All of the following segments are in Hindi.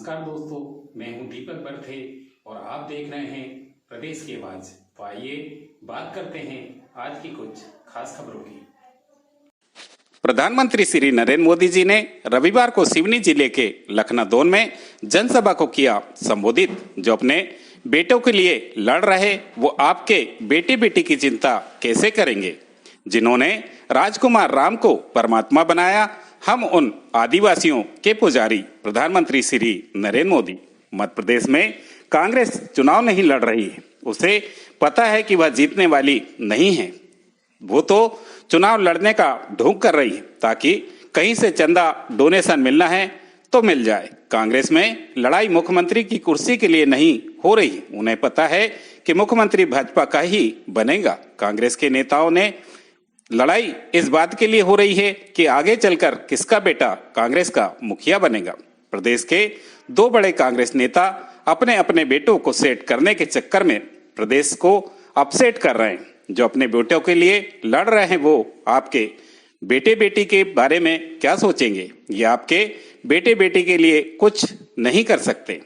नमस्कार दोस्तों, मैं हूं दीपक बर्थे और आप देख रहे हैं प्रदेश की आवाज। तो आइए बात करते हैं आज की कुछ खास खबरों की। प्रधानमंत्री श्री नरेंद्र मोदी जी ने रविवार को सिवनी जिले के लखनादौन में जनसभा को किया संबोधित। जो अपने बेटों के लिए लड़ रहे वो आपके बेटे बेटी की चिंता कैसे करेंगे। जिन्होंने राजकुमार राम को परमात्मा बनाया, हम उन आदिवासियों के पुजारी प्रधानमंत्री श्री नरेंद्र मोदी। मध्य प्रदेश में कांग्रेस चुनाव नहीं लड़ रही है, उसे पता है कि वह जीतने वाली नहीं है। वो तो चुनाव लड़ने का ढोंग कर रही है ताकि कहीं से चंदा डोनेशन मिलना है तो मिल जाए। कांग्रेस में लड़ाई मुख्यमंत्री की कुर्सी के लिए नहीं हो रही, उन्हें पता है कि मुख्यमंत्री भाजपा का ही बनेगा। कांग्रेस के नेताओं ने लड़ाई इस बात के लिए हो रही है कि आगे चलकर किसका बेटा कांग्रेस का मुखिया बनेगा। प्रदेश के दो बड़े कांग्रेस नेता अपने अपने बेटों को सेट करने के चक्कर में प्रदेश को अपसेट कर रहे हैं। जो अपने बेटों के लिए लड़ रहे हैं वो आपके बेटे बेटी के बारे में क्या सोचेंगे। ये आपके बेटे बेटी के लिए कुछ नहीं कर सकते,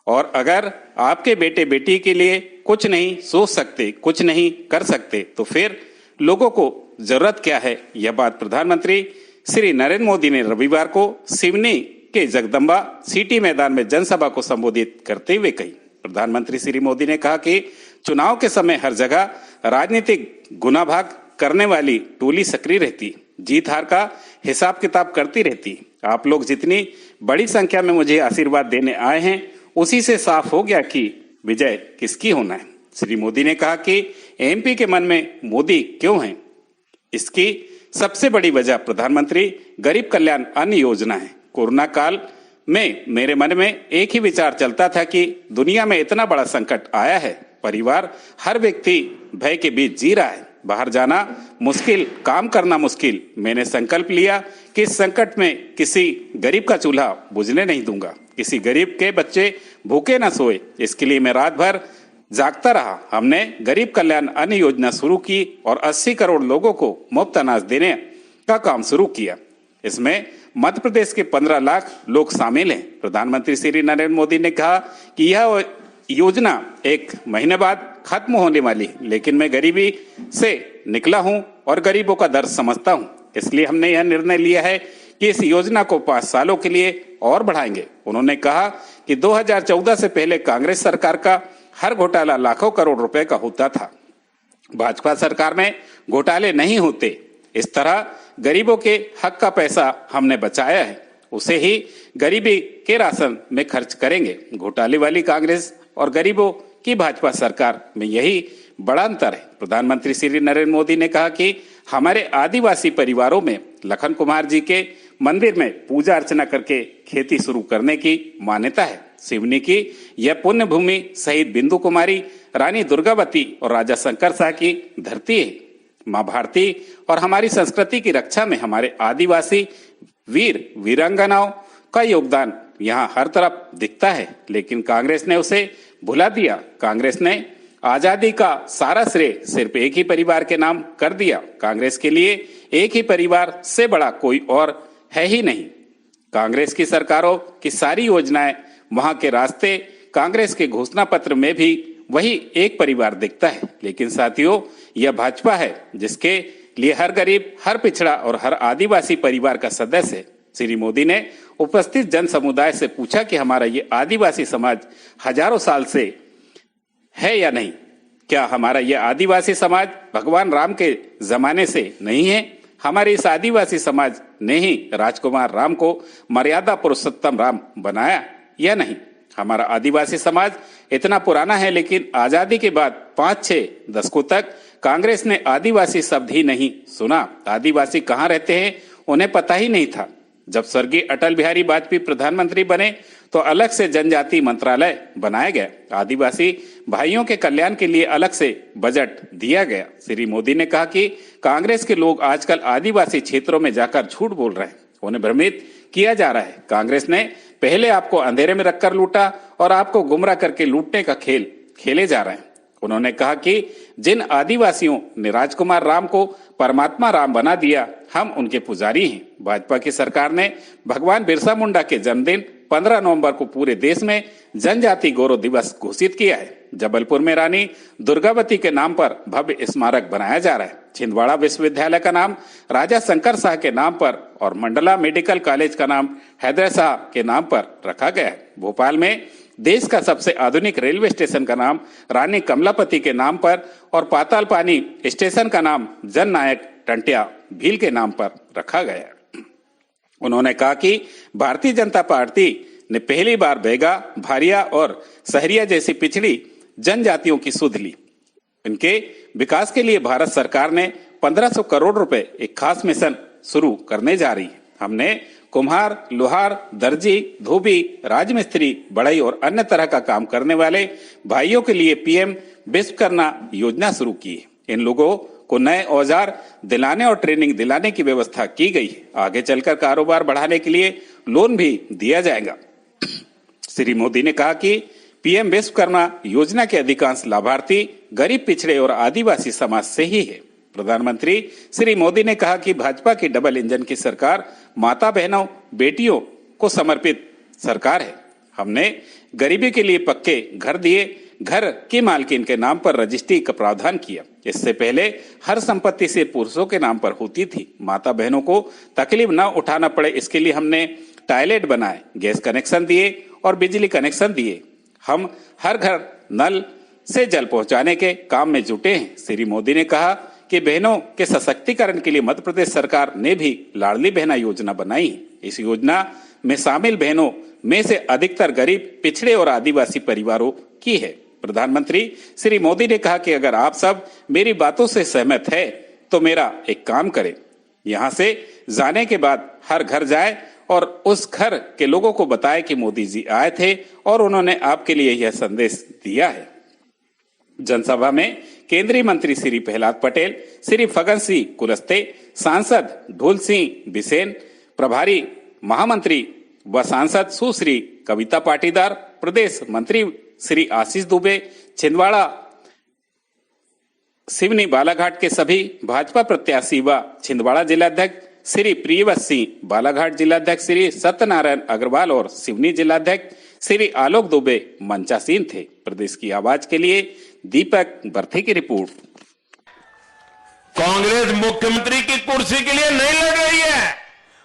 और अगर आपके बेटे बेटी के लिए कुछ नहीं सोच सकते, कुछ नहीं कर सकते, तो फिर लोगों को जरूरत क्या है। यह बात प्रधानमंत्री श्री नरेंद्र मोदी ने रविवार को सिवनी के जगदम्बा सिटी मैदान में जनसभा को संबोधित करते हुए कही। प्रधानमंत्री श्री मोदी ने कहा कि चुनाव के समय हर जगह राजनीतिक गुनाभाग करने वाली टोली सक्रिय रहती, जीत हार का हिसाब किताब करती रहती। आप लोग जितनी बड़ी संख्या में मुझे आशीर्वाद देने आए हैं, उसी से साफ हो गया कि विजय किसकी होना है। श्री मोदी ने कहा कि एमपी के मन में मोदी क्यों है, इसकी सबसे बड़ी वजह प्रधानमंत्री गरीब कल्याण अन्न योजना है। कोरोना काल में मेरे मन में एक ही विचार चलता था कि दुनिया में इतना बड़ा संकट आया है, परिवार हर व्यक्ति भय के बीच जी रहा है, बाहर जाना मुश्किल, काम करना मुश्किल। मैंने संकल्प लिया कि इस संकट में किसी गरीब का चूल्हा बुझने नहीं दूंगा, किसी गरीब के बच्चे भूखे ना सोए। इसके लिए मैं रात भर जागता रहा। हमने गरीब कल्याण अन्न योजना शुरू की और 80 करोड़ लोगों को मुफ्त अनाज देने का काम शुरू किया। इसमें मध्य प्रदेश के 15 लाख लोग शामिल हैं। प्रधानमंत्री श्री नरेंद्र मोदी ने कहा कि यह योजना एक महीने बाद खत्म होने वाली है, लेकिन मैं गरीबी से निकला हूं और गरीबों का दर्द समझता हूं। इसलिए हमने यह निर्णय लिया है कि इस योजना को 5 सालों के लिए और बढ़ाएंगे। उन्होंने कहा कि 2014 से पहले कांग्रेस सरकार का हर घोटाला लाखों करोड़ रुपए का होता था, भाजपा सरकार में घोटाले नहीं होते। इस तरह गरीबों के हक का पैसा हमने बचाया है, उसे ही गरीबी के राशन में खर्च करेंगे। घोटाले वाली कांग्रेस और गरीबों की भाजपा सरकार में यही बड़ा अंतर है। प्रधानमंत्री श्री नरेंद्र मोदी ने कहा कि हमारे आदिवासी परिवारों में लखन कुमार जी के मंदिर में पूजा अर्चना करके खेती शुरू करने की मान्यता है। सिवनी की यह पुण्य भूमि शहीद बिंदु कुमारी, रानी दुर्गावती और राजा शंकर शाह की धरती है। माँ भारती और हमारी संस्कृति की रक्षा में हमारे आदिवासी वीर वीरांगनाओं का योगदान यहाँ हर तरफ दिखता है, लेकिन कांग्रेस ने उसे भुला दिया। कांग्रेस ने आजादी का सारा श्रेय सिर्फ एक ही परिवार के नाम कर दिया। कांग्रेस के लिए एक ही परिवार से बड़ा कोई और है ही नहीं। कांग्रेस की सरकारों की सारी योजनाएं, वहां के रास्ते, कांग्रेस के घोषणा पत्र में भी वही एक परिवार दिखता है। लेकिन साथियों, यह भाजपा है जिसके लिए हर गरीब, हर पिछड़ा और हर आदिवासी परिवार का सदस्य है। श्री मोदी ने उपस्थित जन समुदाय से पूछा कि हमारा ये आदिवासी समाज हजारों साल से है या नहीं। क्या हमारा यह आदिवासी समाज भगवान राम के जमाने से नहीं है? हमारे इस आदिवासी समाज ने ही राजकुमार राम को मर्यादा पुरुषोत्तम राम बनाया या नहीं? हमारा आदिवासी समाज इतना पुराना है, लेकिन आजादी के बाद 5-6 दशकों तक कांग्रेस ने आदिवासी शब्द ही नहीं सुना। आदिवासी कहाँ रहते हैं उन्हें पता ही नहीं था। जब स्वर्गीय अटल बिहारी वाजपेयी प्रधानमंत्री बने तो अलग से जनजाति मंत्रालय बनाया गया। आदिवासी भाइयों के कल्याण के लिए अलग से बजट दिया गया। श्री मोदी ने कहा कि कांग्रेस के लोग आजकल आदिवासी क्षेत्रों में जाकर झूठ बोल रहे हैं, उन्हें भ्रमित किया जा रहा है। कांग्रेस ने पहले आपको अंधेरे में रखकर लूटा और आपको गुमराह करके लूटने का खेल खेले जा रहे हैं। उन्होंने कहा कि जिन आदिवासियों ने राजकुमार राम को परमात्मा राम बना दिया, हम उनके पुजारी हैं। भाजपा की सरकार ने भगवान बिरसा मुंडा के जन्मदिन 15 नवंबर को पूरे देश में जनजाति गौरव दिवस घोषित किया है। जबलपुर में रानी दुर्गावती के नाम पर भव्य स्मारक बनाया जा रहा है। छिंदवाड़ा विश्वविद्यालय का नाम राजा शंकर शाह के नाम पर और मंडला मेडिकल कॉलेज का नाम हैदर शाह के नाम पर रखा गया है। भोपाल में देश का सबसे आधुनिक रेलवे स्टेशन का नाम रानी कमलापति के नाम पर और पाताल पानी स्टेशन का नाम जननायक टंटिया भील के नाम पर रखा गया है। उन्होंने कहा कि भारतीय जनता पार्टी ने पहली बार बैगा, भारिया और सहरिया जैसी पिछड़ी जनजातियों की सुध ली। इनके विकास के लिए भारत सरकार ने 1500 करोड़ रुपए एक खास मिशन शुरू करने जा रही है। हमने कुम्हार, लोहार, दर्जी, धोबी, राजमिस्त्री, बढ़ई और अन्य तरह का काम करने वाले भाइयों के लिए पीएम विश्वकर्मा योजना शुरू की है। इन लोगों को नए औजार दिलाने और ट्रेनिंग दिलाने की व्यवस्था की गई है। आगे चलकर कारोबार बढ़ाने के लिए लोन भी दिया जाएगा। श्री मोदी ने कहा कि पीएम विश्वकर्मा योजना के अधिकांश लाभार्थी गरीब, पिछड़े और आदिवासी समाज से ही है। प्रधानमंत्री श्री मोदी ने कहा कि भाजपा की डबल इंजन की सरकार माता बहनों, बेटियों को समर्पित सरकार है। हमने गरीबी के लिए पक्के घर दिए, घर की मालकिन के नाम पर रजिस्ट्री का प्रावधान किया। इससे पहले हर संपत्ति से पुरुषों के नाम पर होती थी। माता बहनों को तकलीफ न उठाना पड़े, इसके लिए हमने टॉयलेट बनाए, गैस कनेक्शन दिए और बिजली कनेक्शन दिए। हम हर घर नल से जल पहुंचाने के काम में जुटे हैं। श्री मोदी ने कहा कि बहनों के सशक्तिकरण के लिए मध्य प्रदेश सरकार ने भी लाडली बहना योजना बनाई है। इस योजना में शामिल बहनों में से अधिकतर गरीब, पिछड़े और आदिवासी परिवारों की है। प्रधानमंत्री श्री मोदी ने कहा कि अगर आप सब मेरी बातों से सहमत है तो मेरा एक काम करें, यहाँ से जाने के बाद हर घर जाए और उस घर के लोगों को बताए कि मोदी जी आए थे और उन्होंने आपके लिए यह संदेश दिया है। जनसभा में केंद्रीय मंत्री श्री प्रहलाद पटेल, श्री फग्गन सिंह कुलस्ते, सांसद ढोल सिंह बिसेन, प्रभारी महामंत्री व सांसद सुश्री कविता पाटीदार, प्रदेश मंत्री श्री आशीष दुबे, छिंदवाड़ा सिवनी बालाघाट के सभी भाजपा प्रत्याशी व छिंदवाड़ा जिलाध्यक्ष श्री प्रियवत सिंह, बालाघाट जिलाध्यक्ष श्री सत्यनारायण अग्रवाल और सिवनी जिलाध्यक्ष श्री आलोक दुबे मंचासीन थे। प्रदेश की आवाज के लिए दीपक बर्थे की रिपोर्ट। कांग्रेस मुख्यमंत्री की कुर्सी के लिए नहीं लड़ रही है,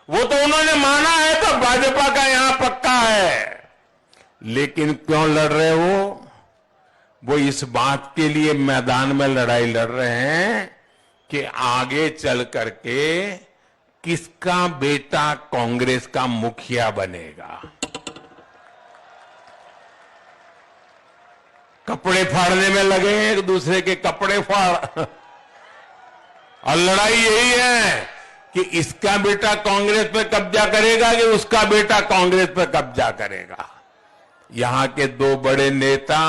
वो तो उन्होंने माना है तो भाजपा का यहां पक्का है। लेकिन क्यों लड़ रहे वो इस बात के लिए मैदान में लड़ाई लड़ रहे हैं कि आगे चल करके किसका बेटा कांग्रेस का मुखिया बनेगा। कपड़े फाड़ने में लगे हैं, एक दूसरे के कपड़े फाड़ और लड़ाई यही है कि इसका बेटा कांग्रेस पे कब्जा करेगा कि उसका बेटा कांग्रेस पे कब्जा करेगा। यहां के दो बड़े नेता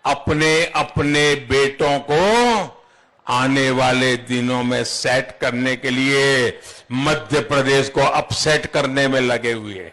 अपने अपने बेटों को आने वाले दिनों में सेट करने के लिए मध्य प्रदेश को अपसेट करने में लगे हुए हैं।